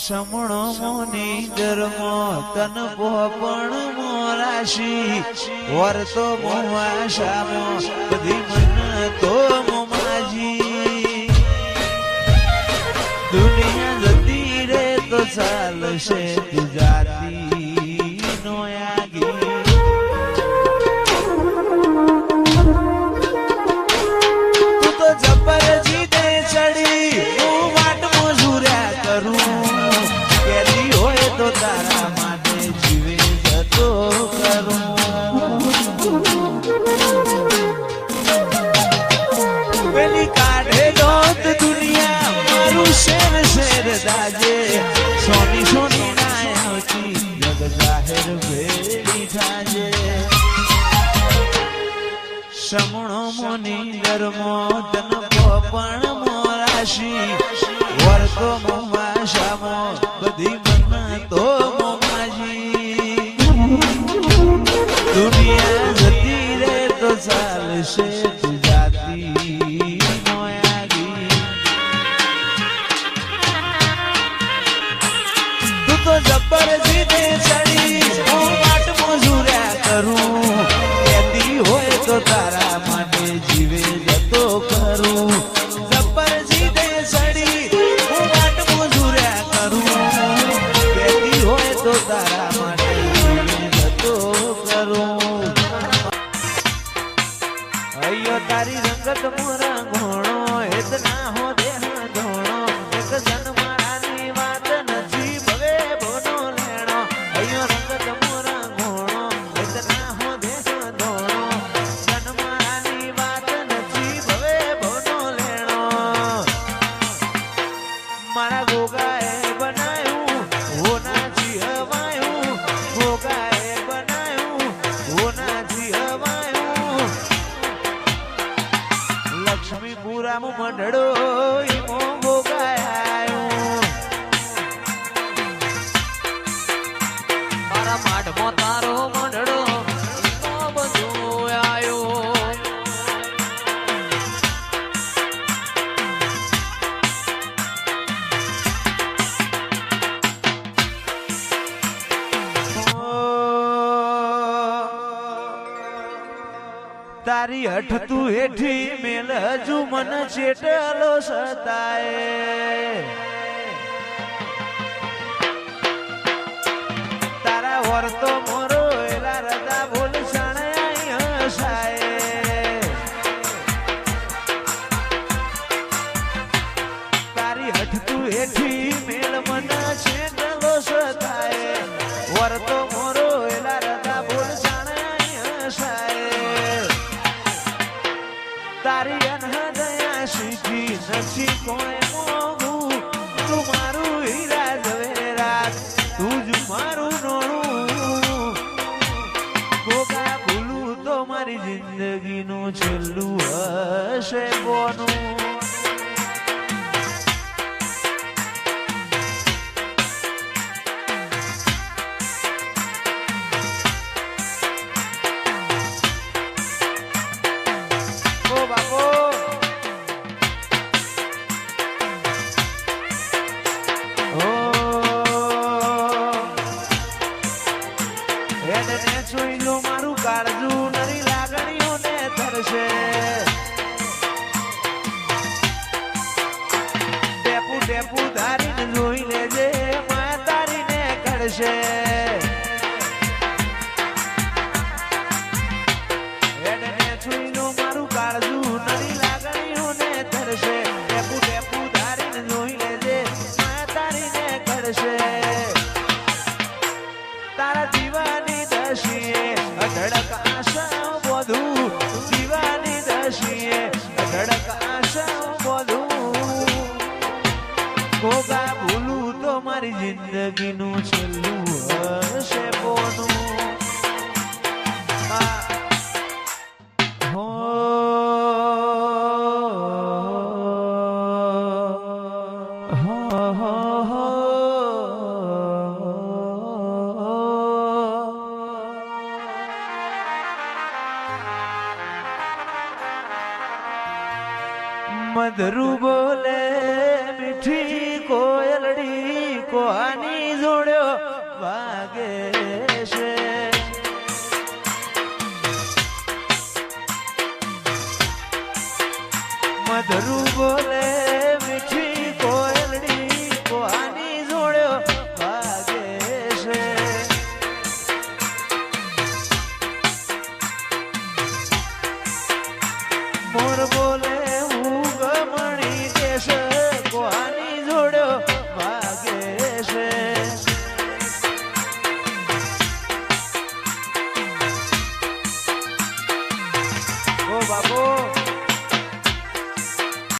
સમણો મોની ધર્મ તન પોપણ મોરાશી વર્તો મોવાશામો બધી મન તો મોમાજી દુનિયા જતી રે તો ચાલશે ગુજરાતી નો આગી તું તો જબર જીતે ચડી હું વાટ મજૂર્યા કરું કેદી હોય તો તારા માટે જીવે જતો કરું પેલી કાઢે દોત દુનિયા મારું શેર શેર દાજે સોની સોની નાયતી જગ જાહેર ભેડી થાજે સમણો મોની ધર્મો તન પોપણ મોરાશી વર્તો મોમાશામો બધી મન તો મોમાજી દુનિયા જતી રે તો ચાલશે ગુજરાતી નો આગી તું તો જબર જીતે ચડી હું વાટ મજૂર્યા કરું કેદી હોય તો તારા માટે જીવે જતો કરું જબર જીતે ચડી હું વાટ મજૂર્યા કરું કેદી હોય તો તારા માટે જીવે જતો કરું અયો તારી રંગત મોરા ઘોણો હેત ના હો દેહ ધોણો એક જન્મારાની વાત નથી ભવે ભવનો લેણો અયો રંગત મોરા ઘોણો હેત ના હો દેહ ધોણો જન્મારાની વાત નથી ભવે ભવનો લેણો મારા ગોગાએ બનાયું હોનાથી હવાયું ગોગાએ બનાયું હોનાથી હવાયું લક્ષ્મીપુરામાં મંડળો ઈમો ભોગાયો મારા માઠમાં તારો મંડળો ઈમો બધો આયો તારી હઠ તું હેઠી મેલ હજુ મન ચેટલો સતાય તારા વર્તો મોરો એલા રદા બોલ સણાય હસાય તારી હઠ તું હેઠી મેલ મન ચેટલો સતાય વર્તો મોરો એલા રદા બોલ સણાય હસાય તારી અનહદયા શીખી નથી કોઈ મોગું તું મારું હીરા ઝવેરાત તું જ મારું નોણું ગોગા ભૂલું તો મારી જિંદગીનું છેલ્લું હશે કોનું મારું કાળજું નરી લાગણીઓને ધરશે ટેપુ ટેપુ ધારીને જોઈ લેજે માયા તારીને કરશે મારું કાળજું નરી લાગણીઓને ધરશે ટેપુ ટેપુ ધારીને જોઈ લેજે માયા તારીને કરશે તારા દીવાની દશીએ અઢળક આશા બધું દીવાની દશીએ અઢળક આશા બધું ગોગા ભૂલું તો મારી જિંદગીનું છેલ્લું હશે પોનું મધરુ બોલે મીઠી કોયલડી કોની જોડ્યો વાગે છે મધરું બોલ